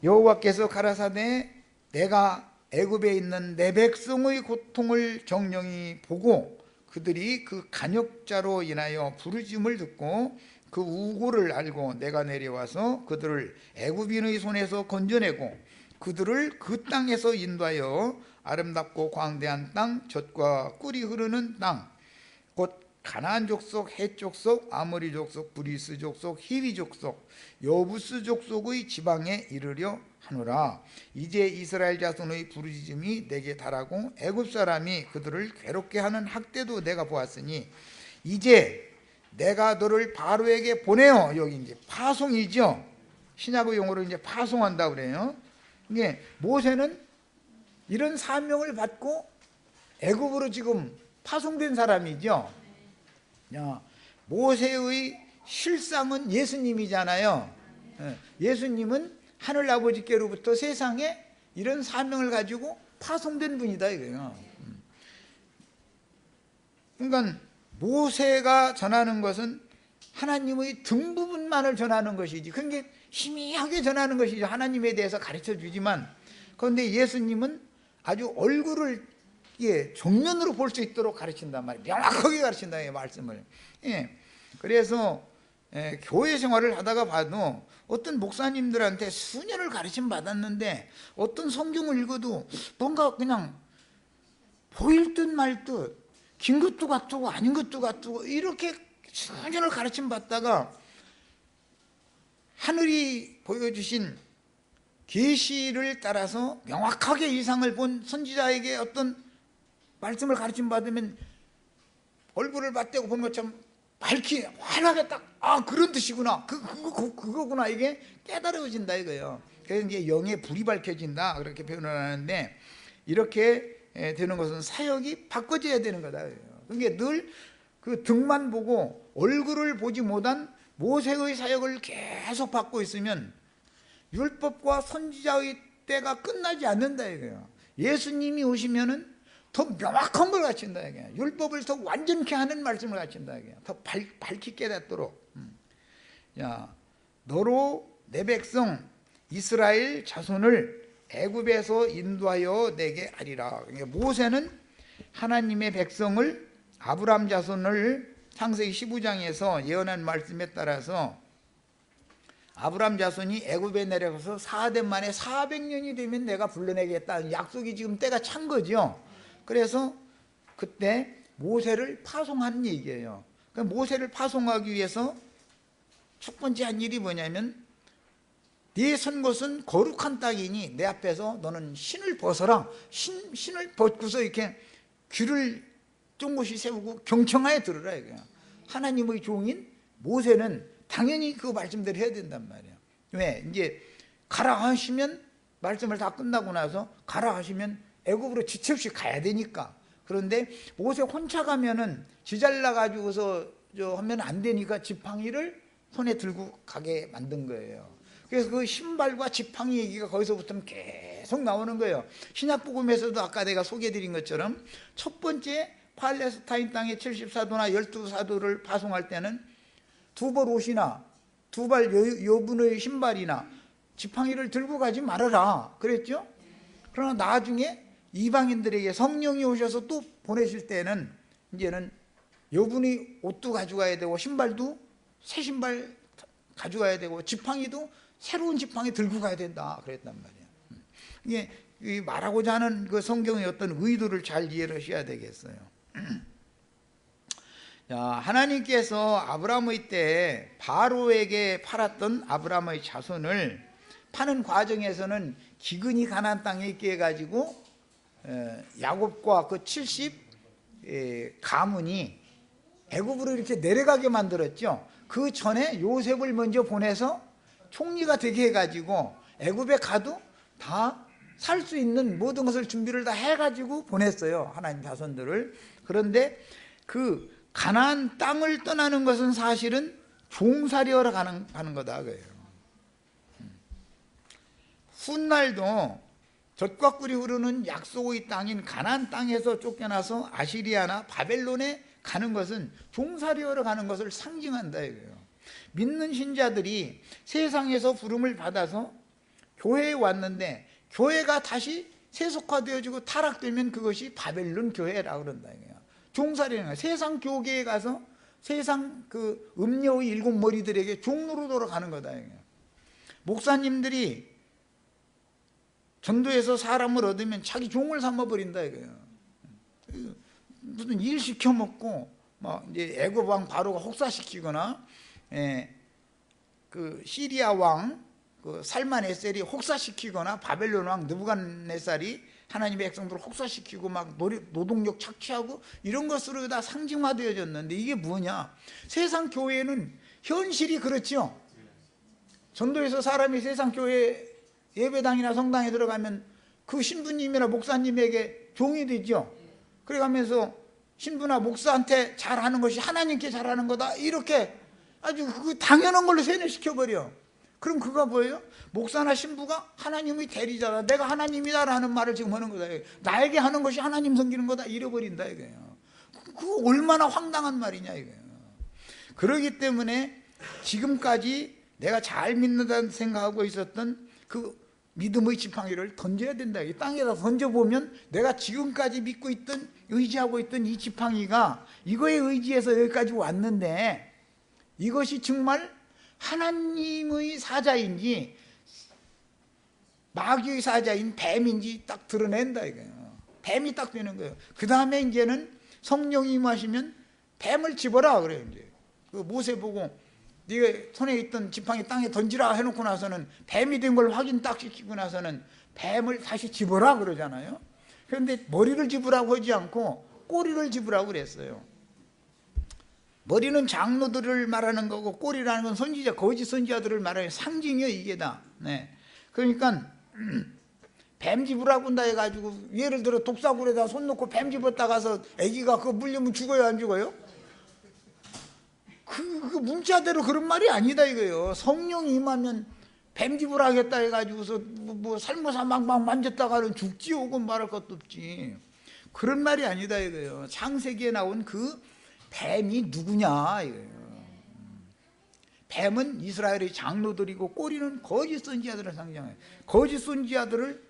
Speaker 1: 여호와께서 가라사대 내가 애굽에 있는 내 백성의 고통을 정령히 보고 그들이 그 간역자로 인하여 부르짖음을 듣고 그 우고를 알고 내가 내려와서 그들을 애굽인의 손에서 건져내고 그들을 그 땅에서 인도하여 아름답고 광대한 땅, 젖과 꿀이 흐르는 땅, 곧 가나안 족속, 헷 족속, 아모리 족속, 브리스 족속, 히위 족속, 여부스 족속의 지방에 이르려 하노라. 이제 이스라엘 자손의 부르짖음이 내게 달하고 애굽 사람이 그들을 괴롭게 하는 학대도 내가 보았으니 이제 내가 너를 바로에게 보내어. 여기 이제 파송이죠. 신약의 용어로 이제 파송한다 그래요. 이게 모세는 이런 사명을 받고 애굽으로 지금 파송된 사람이죠. 모세의 실상은 예수님이잖아요. 예수님은 하늘 아버지께로부터 세상에 이런 사명을 가지고 파송된 분이다 이거예요. 그러니까 모세가 전하는 것은 하나님의 등 부분만을 전하는 것이지, 그게 희미하게 전하는 것이죠. 하나님에 대해서 가르쳐 주지만, 그런데 예수님은 아주 얼굴을 정면으로 볼 수 있도록 가르친단 말이에요. 명확하게 가르친다 이 말씀을. 그래서 교회 생활을 하다가 봐도 어떤 목사님들한테 수년을 가르침 받았는데 어떤 성경을 읽어도 뭔가 그냥 보일 듯 말 듯, 긴 것도 같고 아닌 것도 같고 이렇게 수년을 가르침 받다가 하늘이 보여주신 계시를 따라서 명확하게 이상을 본 선지자에게 어떤 말씀을 가르침 받으면 얼굴을 맞대고 본 것처럼 밝히 환하게 딱 그런 뜻이구나, 그거구나, 이게 깨달아진다 이거예요. 그래서 이제 영의 불이 밝혀진다 그렇게 표현을 하는데, 이렇게 되는 것은 사역이 바꿔져야 되는 거다. 그러니까 늘 그 등만 보고 얼굴을 보지 못한 모세의 사역을 계속 받고 있으면 율법과 선지자의 때가 끝나지 않는다 이거예요. 예수님이 오시면은 더 명확한 걸 가르친다 이게, 율법을 더 완전케 하는 말씀을 가르친다 이게, 더 밝히 깨닫도록. 너로 내 백성 이스라엘 자손을 애굽에서 인도하여 내게 하리라. 그러니까 모세는 하나님의 백성을, 아브라함 자손을 창세기 15장에서 예언한 말씀에 따라서 아브라함 자손이 애굽에 내려가서 4대 만에 400년이 되면 내가 불러내겠다 약속이 지금 때가 찬 거죠. 그래서 그때 모세를 파송하는 얘기예요. 그러니까 모세를 파송하기 위해서 첫 번째 한 일이 뭐냐면, 네 선 곳은 거룩한 땅이니 내 앞에서 너는 신을 벗어라. 신을 벗고서 이렇게 귀를 쫑긋이 세우고 경청하여 들으라 이거야. 하나님의 종인 모세는 당연히 그 말씀대로 해야 된단 말이에요. 왜? 이제 가라 하시면, 말씀을 다 끝나고 나서 가라 하시면 애굽으로 지체 없이 가야 되니까. 그런데 모세 혼자 가면은 지잘나 가지고서 하면 안 되니까 지팡이를 손에 들고 가게 만든 거예요. 그래서 그 신발과 지팡이 얘기가 거기서부터 계속 나오는 거예요. 신약복음에서도 아까 내가 소개해드린 것처럼 첫 번째 팔레스타인 땅에 70사도나 12사도를 파송할 때는 두 벌 옷이나 두 발 여분의 신발이나 지팡이를 들고 가지 말아라 그랬죠. 그러나 나중에 이방인들에게 성령이 오셔서 또 보내실 때는 이제는 여분의 옷도 가져가야 되고 신발도 새 신발 가져가야 되고 지팡이도 새로운 지팡이 들고 가야 된다 그랬단 말이에요. 이게 말하고자 하는 그 성경의 어떤 의도를 잘 이해를 하셔야 되겠어요. 하나님께서 아브라함의 때 바로에게 팔았던 아브라함의 자손을 파는 과정에서는 기근이 가나안 땅에 있게 해가지고 야곱과 그 70 가문이 애굽으로 이렇게 내려가게 만들었죠. 그 전에 요셉을 먼저 보내서 총리가 되게 해가지고 애굽에 가도 다 살 수 있는 모든 것을 준비를 다 해가지고 보냈어요, 하나님 자손들을. 그런데 그 가나안 땅을 떠나는 것은 사실은 종살이하러 가는 거다 그래요. 훗날도 젖과 꿀이 흐르는 약속의 땅인 가나안 땅에서 쫓겨나서 아시리아나 바벨론에 가는 것은 종살이하러 가는 것을 상징한다 이거예요. 믿는 신자들이 세상에서 부름을 받아서 교회에 왔는데 교회가 다시 세속화되어지고 타락되면 그것이 바벨론 교회라고 그런다 이거예요. 종살이는 거예요. 세상 교계에 가서 세상 그 음녀의 일곱 머리들에게 종로로 돌아가는 거다 이거예요. 목사님들이 전도해서 사람을 얻으면 자기 종을 삼아버린다 이거예요. 무슨 일 시켜먹고 막 이제 애굽 왕 바로가 혹사시키거나, 그 시리아 왕 그 살만에셀이 혹사시키거나, 바벨론 왕 느부갓네살이 하나님의 백성들을 혹사시키고 막 노동력 착취하고 이런 것으로 다 상징화되어졌는데, 이게 뭐냐? 세상 교회는 현실이 그렇죠. 전도에서 사람이 세상 교회 예배당이나 성당에 들어가면 그 신부님이나 목사님에게 종이 되죠. 그래 가면서 신부나 목사한테 잘하는 것이 하나님께 잘하는 거다, 이렇게 아주 그 당연한 걸로 세뇌시켜버려. 그럼 그가 뭐예요? 목사나 신부가 하나님의 대리자다, 내가 하나님이다라는 말을 지금 하는 거다. 나에게 하는 것이 하나님 섬기는 거다, 잃어버린다 이거예요. 그거 얼마나 황당한 말이냐 이거예요. 그러기 때문에 지금까지 내가 잘 믿는다는 생각하고 있었던 그 믿음의 지팡이를 던져야 된다. 이 땅에다 던져보면 내가 지금까지 믿고 있던, 의지하고 있던 이 지팡이가 이거에 의지해서 여기까지 왔는데, 이것이 정말 하나님의 사자인지 마귀의 사자인 뱀인지 딱 드러낸다 이거예요. 뱀이 딱 되는 거예요. 그 다음에 이제는 성령이 임하시면 뱀을 집어라 그래요. 이제 그 모세 보고 네가 손에 있던 지팡이 땅에 던지라 해놓고 나서는 뱀이 된 걸 확인 딱 시키고 나서는 뱀을 다시 집어라 그러잖아요. 그런데 머리를 집으라고 하지 않고 꼬리를 집으라고 그랬어요. 머리는 장로들을 말하는 거고, 꼬리라는 건 선지자, 거짓 선지자들을 말하는 상징이에요, 이게 다. 네. 그러니까 뱀 집으라고 한다 해가지고, 예를 들어 독사굴에다 손 놓고 뱀 집었다 가서 애기가 그거 물리면 죽어요, 안 죽어요? 그 문자대로 그런 말이 아니다 이거예요. 성령이 임하면 뱀 집으라 하겠다 해가지고서 뭐 살모사 막 만졌다가는 죽지 오고 말할 것도 없지. 그런 말이 아니다 이거예요. 창세기에 나온 그 뱀이 누구냐 이거예요. 뱀은 이스라엘의 장로들이고, 꼬리는 거짓 선지자들을 상징해요. 거짓 선지자들을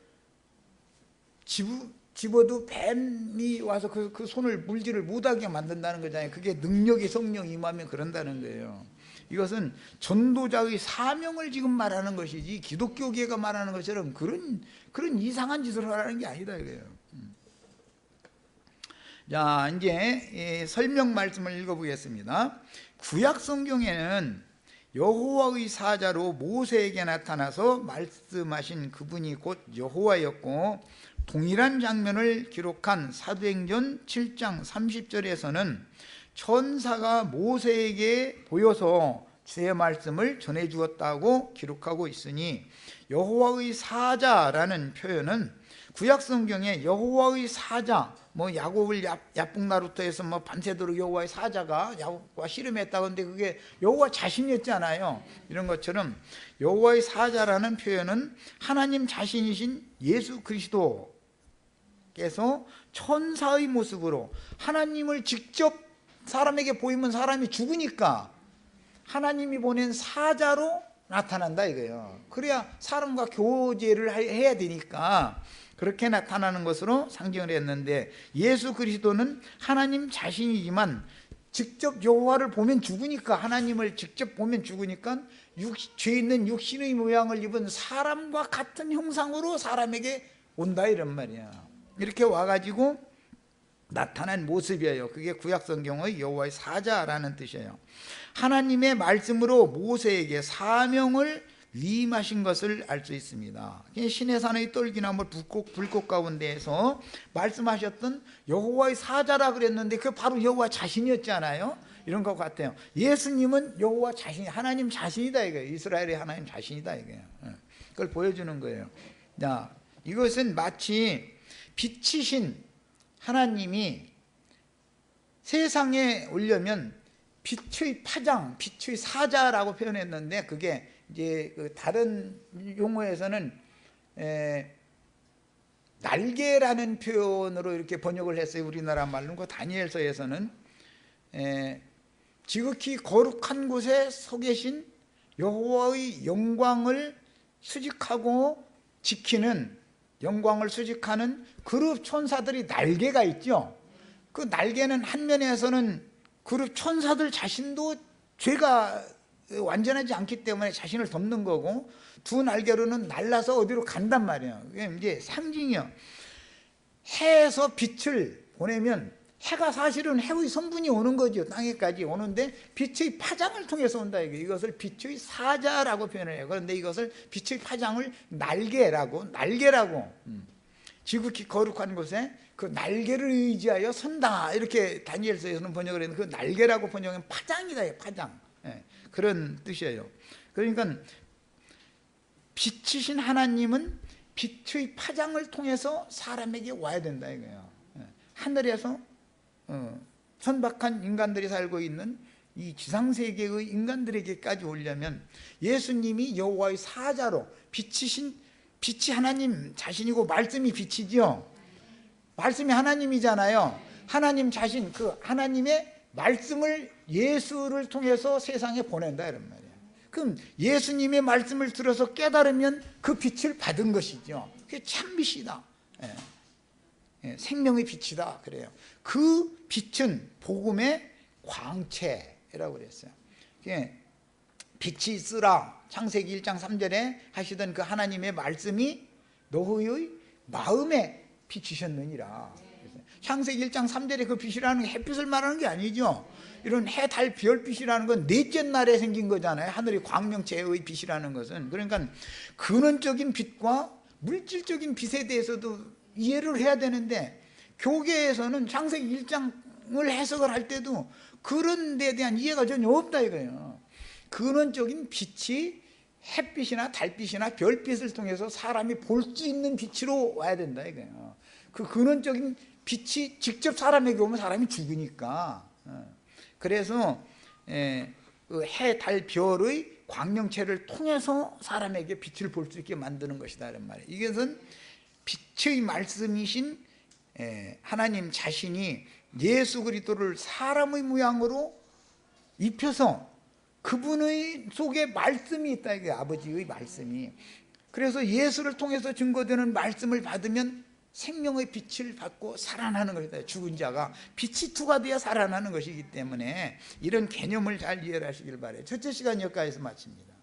Speaker 1: 집어도 뱀이 와서 그 손을 물질을 못하게 만든다는 거잖아요. 그게 능력이 성령 임하면 그런다는 거예요. 이것은 전도자의 사명을 지금 말하는 것이지, 기독교계가 말하는 것처럼 그런 이상한 짓을 하라는 게 아니다 이거예요. 자, 이제 설명 말씀을 읽어보겠습니다. 구약 성경에는 여호와의 사자로 모세에게 나타나서 말씀하신 그분이 곧 여호와였고, 동일한 장면을 기록한 사도행전 7장 30절에서는 천사가 모세에게 보여서 주의 말씀을 전해주었다고 기록하고 있으니, 여호와의 사자라는 표현은 구약 성경에 여호와의 사자, 뭐 야곱을 야복나루터에서 뭐 밤새도록 여호와의 사자가 야곱과 씨름했다고 하는데 그게 여호와 자신이었잖아요. 이런 것처럼 여호와의 사자라는 표현은 하나님 자신이신 예수 그리스도께서 천사의 모습으로 하나님을 직접 사람에게 보이면 사람이 죽으니까 하나님이 보낸 사자로 나타난다 이거예요. 그래야 사람과 교제를 해야 되니까 그렇게 나타나는 것으로 상징을 했는데, 예수 그리스도는 하나님 자신이지만 직접 여호와를 보면 죽으니까, 하나님을 직접 보면 죽으니까 죄 있는 육신의 모양을 입은 사람과 같은 형상으로 사람에게 온다 이런 말이야. 이렇게 와가지고 나타난 모습이에요. 그게 구약성경의 여호와의 사자라는 뜻이에요. 하나님의 말씀으로 모세에게 사명을 위임하신 것을 알 수 있습니다. 시내산의 떨기나무 불꽃 가운데에서 말씀하셨던 여호와의 사자라 그랬는데 그게 바로 여호와 자신이었잖아요. 이런 것 같아요. 예수님은 여호와 자신, 하나님 자신이다 이거예요. 이스라엘의 하나님 자신이다 이거예요. 그걸 보여주는 거예요. 자, 이것은 마치 빛이신 하나님이 세상에 오려면 빛의 파장, 빛의 사자라고 표현했는데, 그게 이제 그 다른 용어에서는 날개라는 표현으로 이렇게 번역을 했어요. 우리나라 말로는. 그 다니엘서에서는 지극히 거룩한 곳에 서 계신 여호와의 영광을 수직하고 지키는, 영광을 수직하는 그룹 천사들이 날개가 있죠. 그 날개는 한 면에서는 그룹 천사들 자신도 죄가 완전하지 않기 때문에 자신을 덮는 거고, 두 날개로는 날라서 어디로 간단 말이에요. 그게 이제 상징이요. 해에서 빛을 보내면 해가 사실은 해의 성분이 오는 거죠. 땅에까지 오는데 빛의 파장을 통해서 온다. 이것을 빛의 사자라고 표현을 해요. 그런데 이것을 빛의 파장을 날개라고 지극히 거룩한 곳에 그 날개를 의지하여 선다, 이렇게 다니엘서에서는 번역을 했는데, 그 날개라고 번역하면 파장이다. 파장. 그런 뜻이에요. 그러니까 빛이신 하나님은 빛의 파장을 통해서 사람에게 와야 된다 이거예요. 하늘에서 천박한 인간들이 살고 있는 이 지상세계의 인간들에게까지 오려면 예수님이 여호와의 사자로, 빛이 하나님 자신이고 말씀이 빛이죠. 말씀이 하나님이잖아요. 하나님 자신, 그 하나님의 말씀을 예수를 통해서 세상에 보낸다 이런 말이에요. 그럼 예수님의 말씀을 들어서 깨달으면 그 빛을 받은 것이죠. 그게 참 빛이다. 생명의 빛이다 그래요. 그 빛은 복음의 광채라고 그랬어요. 빛이 있으라, 창세기 1장 3절에 하시던 그 하나님의 말씀이 너희의 마음에 비치셨느니라. 창세기 1장 3절에 그 빛이라는 게 햇빛을 말하는 게 아니죠. 이런 해, 달, 별빛이라는 건 넷째 날에 생긴 거잖아요. 하늘의 광명체의 빛이라는 것은. 그러니까 근원적인 빛과 물질적인 빛에 대해서도 이해를 해야 되는데, 교계에서는 창세기 1장을 해석을 할 때도 그런 데에 대한 이해가 전혀 없다 이거예요. 근원적인 빛이 햇빛이나 달빛이나 별빛을 통해서 사람이 볼 수 있는 빛으로 와야 된다 이거예요. 그 근원적인 빛이 직접 사람에게 오면 사람이 죽으니까. 그래서 그 해, 달, 별의 광명체를 통해서 사람에게 빛을 볼 수 있게 만드는 것이다 이런 말이에요. 이것은 빛의 말씀이신 하나님 자신이 예수 그리스도를 사람의 모양으로 입혀서 그분의 속에 말씀이 있다 이게 아버지의 말씀이. 그래서 예수를 통해서 증거되는 말씀을 받으면 생명의 빛을 받고 살아나는 것이다. 죽은 자가 빛이 투과되어 살아나는 것이기 때문에 이런 개념을 잘 이해하시길 바라요. 첫째 시간 여기까지서 마칩니다.